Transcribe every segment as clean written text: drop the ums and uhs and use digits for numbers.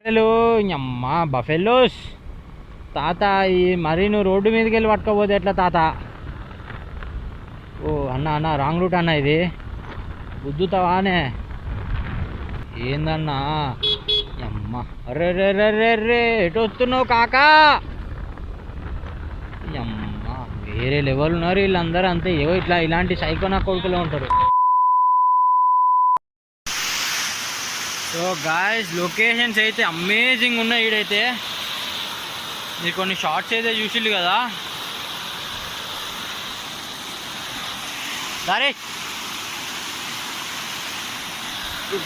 Hello అమ్మ buffaloes తాత ఈ మరి నువ్వు రోడ్డు మీదకి వెళ్ళి పట్టుకోపోతే ఎట్లా తాత? ఓ అన్న రాంగ్ రూట్ అన్న, ఇది గుద్దుతావానే ఏందన్నా? అమ్మ అరే రే రే రే రే ఎటు వస్తున్నావు కాకా? అమ్మ వేరే లెవెల్ ఉన్నారు వీళ్ళందరూ, అంతే ఏవో ఇలాంటి సైకోనా కొడుకులో ఉంటారు. సో గాయ్స్ లొకేషన్స్ అయితే అమేజింగ్ ఉన్నాయి. ఈడైతే మీరు కొన్ని షార్ట్స్ అయితే చూసిళ్ళు కదా, సరే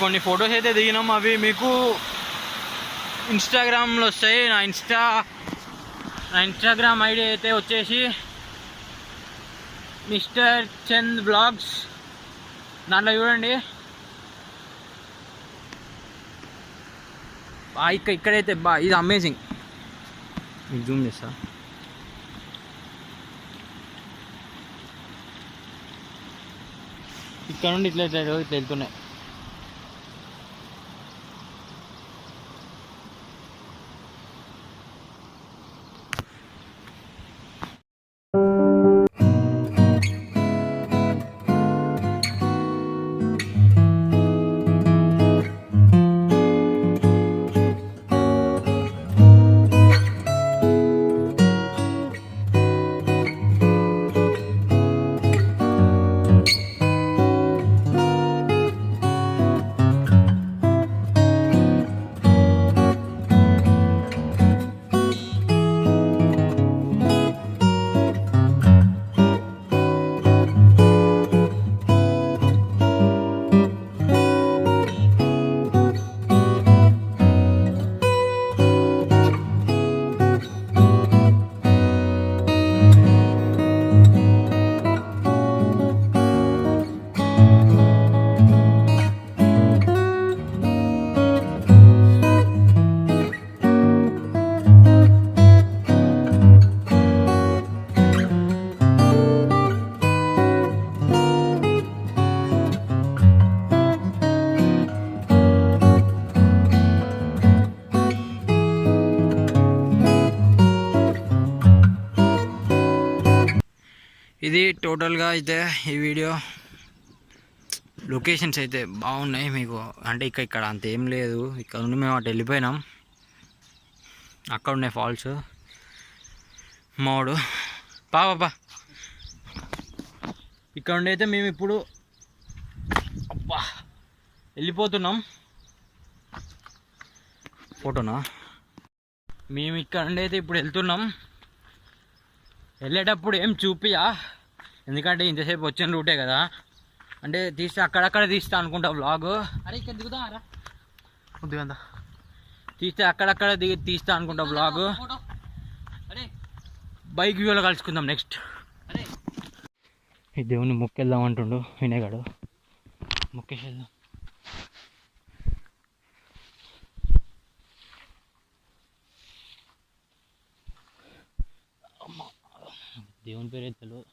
కొన్ని ఫొటోస్ అయితే దిగినాం. అవి మీకు ఇన్స్టాగ్రామ్లో వస్తాయి. నా ఇన్స్టాగ్రామ్ ఐడి అయితే వచ్చేసి మిస్టర్ చంద్ బ్లాగ్స్, దాంట్లో చూడండి. ఇక్కడైతే ఇది అమేజింగ్, మీకు జూమ్ చేస్తా. ఇక్కడ నుండి ఇట్లా వెళ్తున్నాయి. ఇది టోటల్గా అయితే ఈ వీడియో లొకేషన్స్ అయితే బాగున్నాయి మీకు. అంటే ఇక్కడ అంత ఏం లేదు, ఇక్కడ నుండి మేము అటు వెళ్ళిపోయినాం. అక్కడ ఉన్నాయి ఫాల్స్. మావాడు పాపా ఇక్కడ నుండి అయితే మేము ఇప్పుడు వెళ్ళిపోతున్నాం. ఫోటోనా? మేము ఇక్కడ నుండి అయితే ఇప్పుడు వెళ్తున్నాం. వెళ్ళేటప్పుడు ఏం చూపియా, ఎందుకంటే ఇంతసేపు వచ్చిన రూటే కదా. అంటే తీస్తే అక్కడక్కడ తీస్తా అనుకుంటా వ్లాగ్. అరే ఇక్కడ దిగుదా కొద్దిగా తీస్తే అక్కడక్కడ తీస్తా అనుకుంటా వ్లాగ్. బైక్ వ్యూలో కలుసుకుందాం నెక్స్ట్. ఈ దేవుని మొక్కెళ్దాం అంటుండు వినేగాడు, మొక్కేసి వెళ్దాం. దేవుని పేరు అయితే తెలియదు.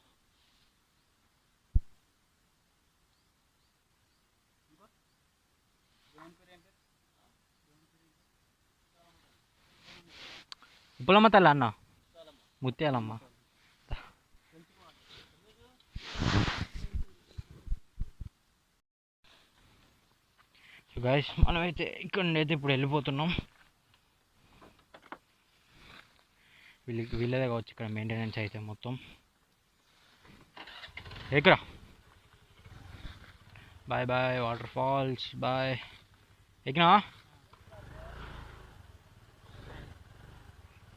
ఉప్పలమ్మ తల్లి అన్న, ముత్యాలమ్మ. సో గైస్ మనమైతే ఇక్కడ నుండి అయితే ఇప్పుడు వెళ్ళిపోతున్నాం. వీళ్ళదే కావచ్చు ఇక్కడ మెయింటెనెన్స్ అయితే మొత్తం. ఎక్కడా bye bye waterfalls, bye. ఎక్కినా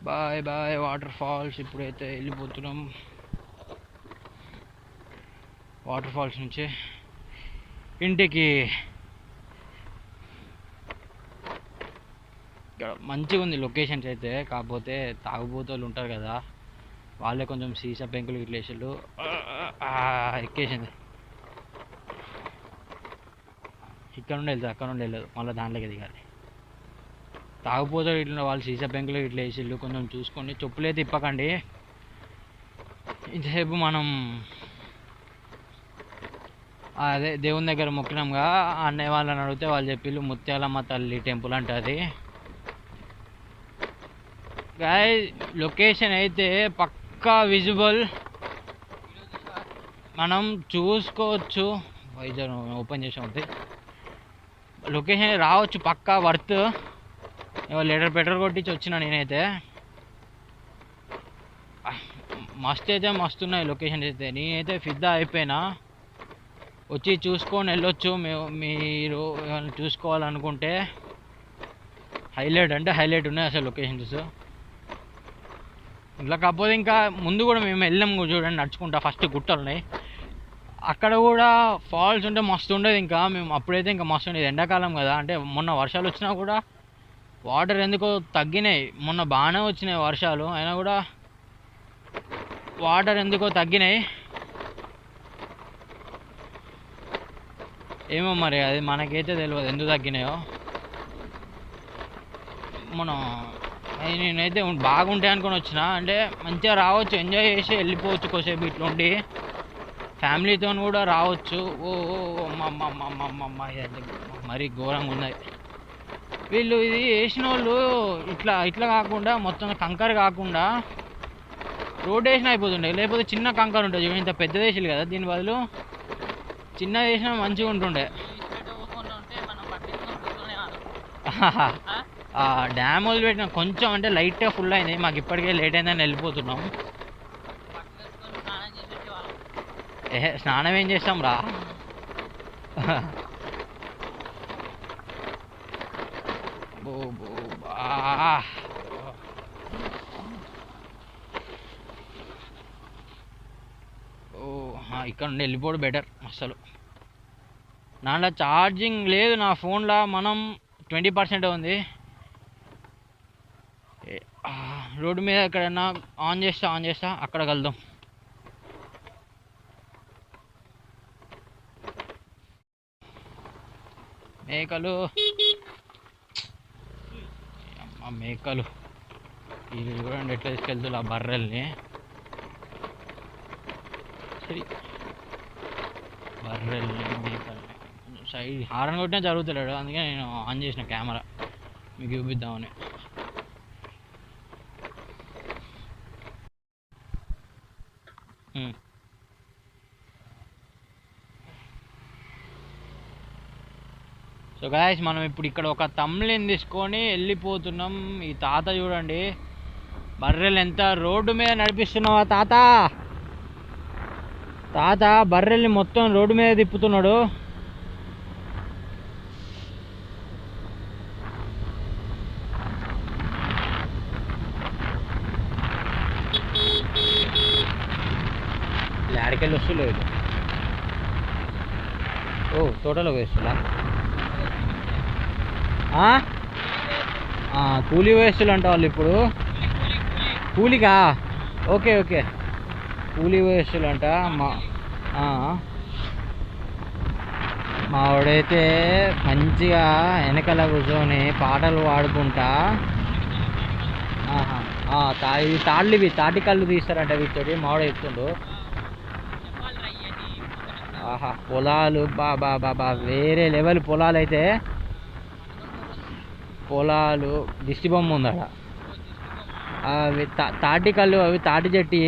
బాయ్ బాయ్ వాటర్ ఫాల్స్. ఇప్పుడైతే వెళ్ళిపోతున్నాం. వాటర్ ఫాల్స్ నుంచి ఇంటికి. ఇక్కడ మంచిగా ఉంది లొకేషన్స్ అయితే, కాకపోతే తాగుబోతోళ్ళు ఉంటారు కదా, వాళ్ళే కొంచెం సీసా పెంకులు ఇట్లా వేసారు. ఎక్కేసింది. ఇక్కడ నుండి వెళ్తుంది, అక్కడ నుండి వెళ్ళదు, మళ్ళీ దాంట్లోకి దిగాలి. తాగుపోతాడు ఇట్లా వాళ్ళు సీసా పెంకులు ఇట్లా వేసిళ్ళు. కొంచెం చూసుకోండి, చెప్పులైతే ఇప్పకండి. ఇంతసేపు మనం అదే దేవుని దగ్గర మొక్కినాంగా, అన్నయ్య వాళ్ళని అడిగితే వాళ్ళు చెప్పిళ్ళు ముత్యాలమ్మ తల్లి టెంపుల్ అంటే అది. గాయ్ లొకేషన్ అయితే పక్కా విజిబుల్, మనం చూసుకోవచ్చు. వైజాగ్ ఓపెన్ చేసి ఉంది లొకేషన్, రావచ్చు పక్కా వర్త్. లీటర్ పెట్రోల్ కొట్టించి వచ్చిన నేనైతే. మస్తు అయితే మస్తు ఉన్నాయి లొకేషన్స్ అయితే. నేనైతే ఫిదా అయిపోయినా. వచ్చి చూసుకొని వెళ్ళొచ్చు మీరు ఏమైనా చూసుకోవాలనుకుంటే. హైలైట్ అంటే హైలైట్ ఉన్నాయి అసలు లొకేషన్స్. ఇట్లా కాకపోతే ఇంకా ముందు కూడా మేము వెళ్ళాం చూడండి నడుచుకుంటా. ఫస్ట్ గుట్టలు ఉన్నాయి, అక్కడ కూడా ఫాల్స్ ఉంటే మస్తు ఉండేది. ఇంకా మేము అప్పుడైతే ఇంకా మస్తు ఉండేది. ఎండాకాలం కదా, అంటే మొన్న వర్షాలు వచ్చినా కూడా వాటర్ ఎందుకో తగ్గినాయి. మొన్న బాగానే వచ్చినాయి వర్షాలు, అయినా కూడా వాటర్ ఎందుకో తగ్గినాయి. ఏమో మరి అది మనకైతే తెలియదు ఎందుకు తగ్గినాయో. మనం నేనైతే బాగుంటాయి అనుకొని వచ్చిన, అంటే మంచిగా రావచ్చు, ఎంజాయ్ చేసి వెళ్ళిపోవచ్చు కొద్దిసేపు ఇట్లా ఉండి. ఫ్యామిలీతో కూడా రావచ్చు. ఓ మరీ ఘోరంగా ఉన్నాయి. వీళ్ళు ఇది వేసిన వాళ్ళు ఇట్లా ఇట్లా కాకుండా మొత్తం కంకర కాకుండా రోడ్ వేసిన అయిపోతుండే. లేకపోతే చిన్న కంకర ఉంటుంది, ఇంత పెద్ద వేసారు కదా, దీని బదులు చిన్న వేసినా మంచిగా ఉంటుండే. డ్యామ్ వదిలిపెట్టిన కొంచెం అంటే లైట్గా ఫుల్ అయింది. మాకు ఇప్పటికే లేట్ అయిందని వెళ్ళిపోతున్నాం. స్నానం ఏం చేస్తాం రా. ఇక్కడ నుండి వెళ్ళిపోవడం బెటర్. అసలు దాంట్లో ఛార్జింగ్ లేదు నా ఫోన్లో. మనం 20% ఉంది. రోడ్డు మీద ఎక్కడన్నా ఆన్ చేస్తా అక్కడ కలుద్దాం. మేకలు మేకలు ఇది చూడండి ఎట్లా తీసుకెళ్తారు ఆ బర్రెల్ని. సరే బర్రెల్ని మేకల్ని సైడ్ హారన్ కొట్టినా జరుగుతలేడు, అందుకే నేను ఆన్ చేసిన కెమెరా మీకు చూపిద్దామని. సో గాయస్ మనం ఇప్పుడు ఇక్కడ ఒక తమ్లిని తీసుకొని వెళ్ళిపోతున్నాం. ఈ తాత చూడండి బర్రెలు ఎంత రోడ్డు మీద నడిపిస్తున్నావా తాత. తాత బర్రెల్ని మొత్తం రోడ్డు మీద తిప్పుతున్నాడు. లాడికెళ్ళి వస్తులేదు. ఓ తోటలో వేస్తున్నా. కూలీ వేస్తులు అంట వాళ్ళు ఇప్పుడు. కూలికా? ఓకే ఓకే కూలీ వేస్తులు అంట. మావాడైతే మంచిగా వెనకాల కూర్చొని పాటలు పాడుకుంటా. తాళ్ళు ఇవి తాటి కళ్ళు తీస్తారంట వీటితోటి మావాడు చెప్తుండు. పొలాలు బాబా వేరే లెవెల్ పొలాలు అయితే. పొలాలు దిష్టి బొమ్మ ఉందట. అవి తాటి కళ్ళు, అవి తాటి చెట్టి,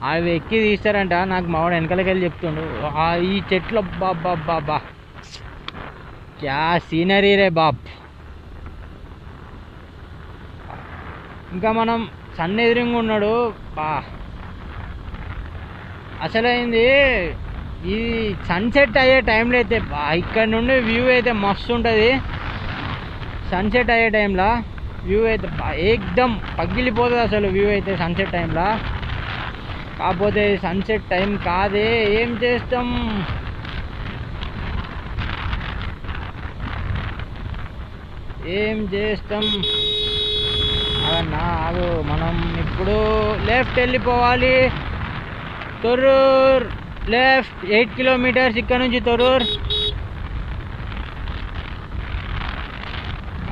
అవి ఎక్కి తీస్తారంట. నాకు మావాడు వెనకాలకి వెళ్ళి చెప్తుండు. ఈ చెట్లు బాబా క్యా సీనరీ రే బాబ్. ఇంకా మనం సన్ ఎదురుగా ఉన్నాడు. అసలైంది ఈ సన్సెట్ అయ్యే టైంలో అయితే ఇక్కడ నుండి వ్యూ అయితే మస్తు ఉంటుంది. సన్సెట్ అయ్యే టైంలో వ్యూ అయితే ఏకదం పగిలిపోతుంది అసలు వ్యూ అయితే సన్సెట్ టైంలో. కాకపోతే సన్సెట్ టైం కాదే, ఏం చేస్తాం. అవన్నా ఆగు. మనం ఇప్పుడు లెఫ్ట్ వెళ్ళిపోవాలి. తొర్రూర్ లెఫ్ట్ 8 కిలోమీటర్స్ ఇక్కడ నుంచి తొర్రూర్.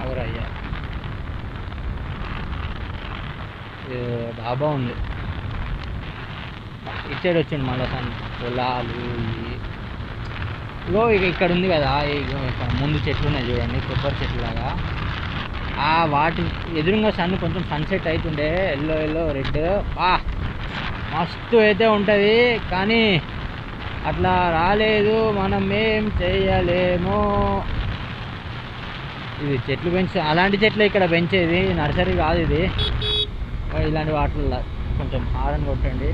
అవరయ్యా డాబా ఉంది. ఇటు సైడ్ వచ్చింది మళ్ళీ పొలాలు. ఇక ఇక్కడ ఉంది కదా, ఇక్కడ ముందు చెట్లు ఉన్నాయి చూడండి, కొబ్బరి చెట్లు లాగా. ఆ వాటి ఎదురుగా సన్ కొంచెం సన్సెట్ అవుతుండే ఎల్లో ఎల్లో రెడ్ మస్తు అయితే ఉంటుంది. కానీ అట్లా రాలేదు, మనం ఏం చేయలేము. ఇది చెట్లు అలాంటి చెట్లు ఇక్కడ పెంచేది, నర్సరీ కాదు ఇది. ఇలాంటి వాటిల్లో కొంచెం హారన్ కొట్టండి.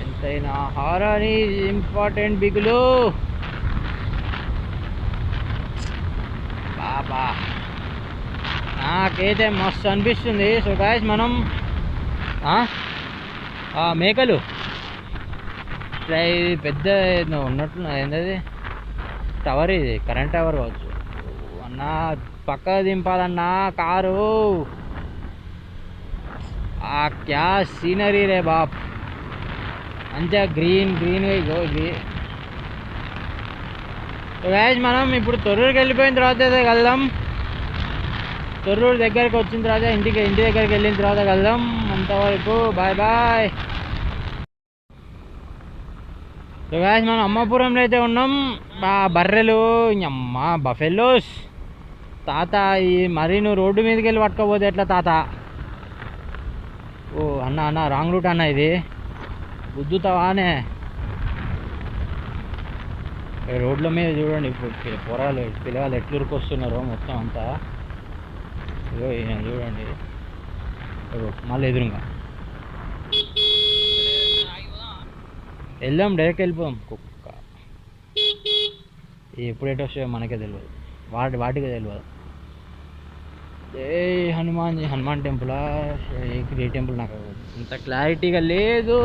ఎంతైనా హారన్ ఈజ్ ఇంపార్టెంట్ బిగులు. బాబా నాకైతే మస్తు అనిపిస్తుంది. సో గాయ్స్ మనం మేకలు పెద్ద ఉన్నట్లు ఏంటది టవర్, ఇది కరెంట్ టవర్ కావచ్చు అన్న. పక్క దింపాలన్నా కారు. క్యా సీనరీ రే బాప్, మంచిగా గ్రీన్ గ్రీన్గా ఇది. మనం ఇప్పుడు తొర్రూరుకి వెళ్ళిపోయిన తర్వాత కలుద్దాం. తొర్రూరు దగ్గరికి వచ్చిన తర్వాత ఇంటి దగ్గరికి వెళ్ళిన తర్వాత కలుద్దాం. అంతవరకు బాయ్ బాయ్. సో గాయ్స్ మనం అమ్మాపురంలో అయితే ఉన్నాం. బర్రెలు అమ్మ బఫెలోస్. తాత ఈ మరి నువ్వు రోడ్డు మీదకి వెళ్ళి పట్టుకోపోతే ఎట్లా తాత? ఓ అన్న రాంగ్ రూట్ అన్న, ఇది గుద్దుతావానే. రోడ్ల మీద చూడండి ఇప్పుడు పొరాలు పిల్లలు ఎట్లు ఉరికొస్తున్నారో మొత్తం అంతా. ఇగో చూడండి మళ్ళీ ఎదురుగా వెళ్దాం, డైరెక్ట్ వెళ్ళిపోదాం. కుక్క ఎప్పుడేటో వస్తాయో మనకే తెలియదు, వాటికే తెలియదు. ఏ హనుమాన్ టెంపులా ఏ టెంపుల్ నాకు ఇంత క్లారిటీగా లేదు.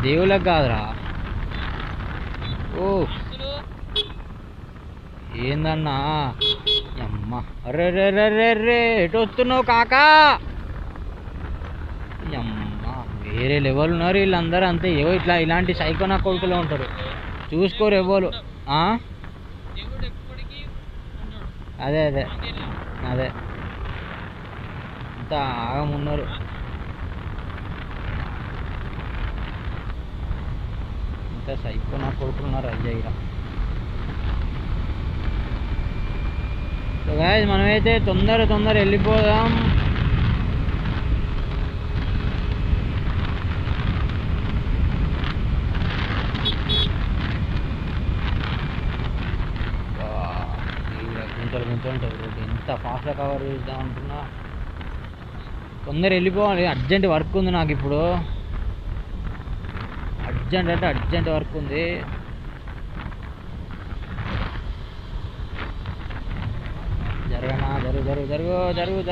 దేవుళ్ళకి కాదురా. ఓ ఏందన్నా అమ్మ, అరే రే రే రే రే ఎటు వస్తున్నావు కాకా? అమ్మ వేరే లెవెల్ ఉన్నారు వీళ్ళందరూ అంతే. ఏవో ఇలాంటి సైకోనా కొడుకులో ఉంటారు, చూసుకోరు ఎవరు. అదే అదే అదే అంత ఆగమున్నారు. ఇంత సైకోనా కొడుకున్నారు అజయ్గా. సో గాయ్స్ మనమైతే తొందర వెళ్ళిపోదాం. గుంతలు రోడ్డు ఎంత ఫాస్ట్గా కవర్ చేద్దాం అనుకున్నా. తొందర వెళ్ళిపోవాలి, అర్జెంట్ వర్క్ ఉంది నాకు ఇప్పుడు. అర్జెంట్ వర్క్ ఉంది. జరగనా జరుగు.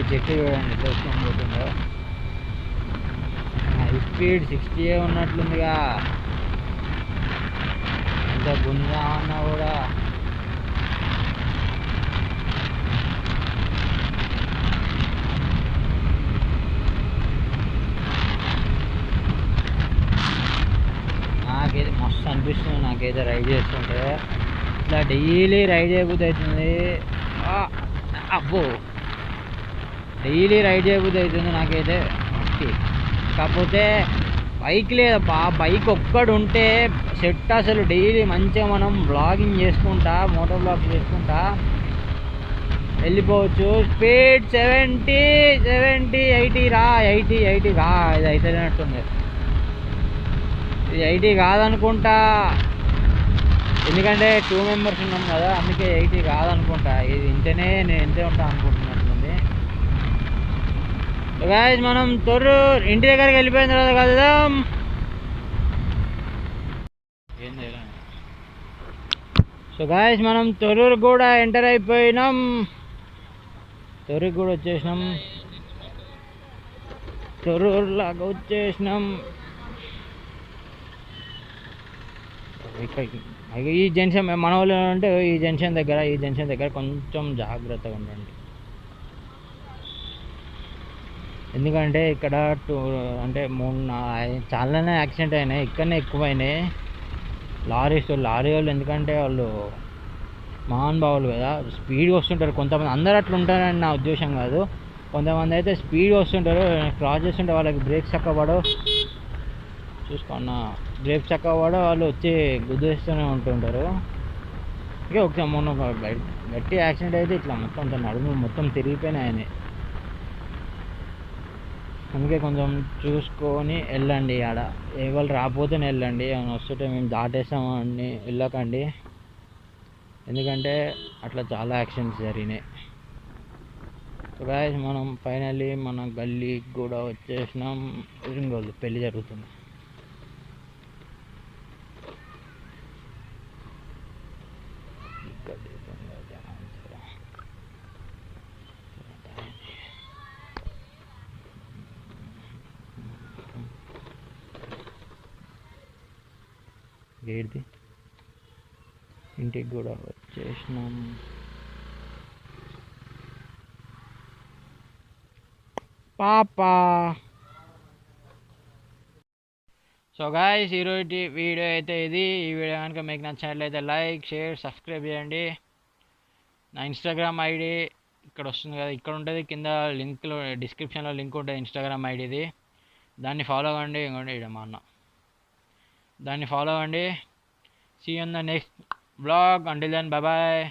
చెట్టు చూడండి దోషం పోతుందో. High speed 60 ఉన్నట్లుందిగా. ఎంత గుంజా అన్నా కూడా నాకైతే మస్తు అనిపిస్తుంది. నాకైతే రైడ్ చేస్తుంటే ఇట్లా డైలీ రైడ్ చేయబుద్ధి అవుతుంది. అబ్బో డైలీ రైడ్ చేయబుద్ధి అవుతుంది నాకైతే మస్తి. కాకపోతే బైక్ లేదప్పా, బైక్ ఒక్కడు ఉంటే సెట్. అసలు డైలీ మంచిగా మనం బ్లాగింగ్ చేసుకుంటా, మోటో బ్లాగ్ చేసుకుంటా వెళ్ళిపోవచ్చు. స్పీడ్ 70 80 రా, 80 రా. ఇది అయితేనట్టుంది, ఇది 80 కాదనుకుంటా. ఎందుకంటే 2 మెంబర్స్ ఉన్నాం కదా, అందుకే 80 కాదనుకుంటా. ఇది ఇంతనే నేను ఇంతే ఉంటా అనుకుంటున్నట్లుంది. గాయ్స్ మనం తొర్రూరు ఇంటి దగ్గరికి వెళ్ళిపోయిన తర్వాత కలుద్దాం. సో గాయ్స్ మనం తొర్రూరు కూడా ఎంటర్ అయిపోయినాం. తొర్రూరు కూడా వచ్చేసినాం. తొర్రూరు లాగా వచ్చేసినాం. ఈ జంక్షన్ మన వాళ్ళు అంటే ఈ జంక్షన్ దగ్గర కొంచెం జాగ్రత్తగా ఉండండి. ఎందుకంటే ఇక్కడ అంటే చాలానే యాక్సిడెంట్ అయినాయి, ఇక్కడనే ఎక్కువైనాయి. లారీ వాళ్ళు ఎందుకంటే వాళ్ళు మహానుభావులు కదా, స్పీడ్గా వస్తుంటారు కొంతమంది. అందరు అట్లా ఉంటారని నా ఉద్దేశం కాదు. కొంతమంది అయితే స్పీడ్గా వస్తుంటారు, క్రాస్ చేస్తుంటే వాళ్ళకి బ్రేక్స్ చక్కబడవు. చూసుకున్న బ్రేక్స్ చక్కబడో వాళ్ళు వచ్చి గుద్దేస్తూనే ఉంటుంటారు. ఇక ఒకసారి మొన్న ఒక గట్టి యాక్సిడెంట్ అయితే ఇట్లా మొత్తం నడుము మొత్తం తిరిగిపోయినాయి ఆయన. అందుకే కొంచెం చూసుకొని వెళ్ళండి. ఆడ ఎవరు రాకపోతేనే వెళ్ళండి, ఏమైనా వస్తుంటే మేము దాటేస్తామని వెళ్ళకండి. ఎందుకంటే అట్లా చాలా యాక్సిడెంట్స్ జరిగినాయి. సో గాయ్స్, మనం ఫైనల్లీ మన గల్లీకి కూడా వచ్చేసినాం. ఎదురుగోళ్ళు పెళ్ళి జరుగుతుంది. గేట్ది ఇంటికి కూడా వచ్చేసినాం. పాపా. సో గాయ్స్, ఈరోజు వీడియో అయితే ఇది. ఈ వీడియో కనుక మీకు నచ్చినట్లయితే లైక్, షేర్, సబ్స్క్రైబ్ చేయండి. నా ఇన్స్టాగ్రామ్ ఐడి ఇక్కడ వస్తుంది కదా, ఇక్కడ ఉంటుంది కింద లింక్లో, డిస్క్రిప్షన్లో లింక్ ఉంటుంది ఇన్స్టాగ్రామ్ ఐడిది. దాన్ని ఫాలో అవ్వండి. ఇంకోటి ఇడ మా అన్న, దాన్ని ఫాలో అవ్వండి. See you in the next blog. Until then, bye bye.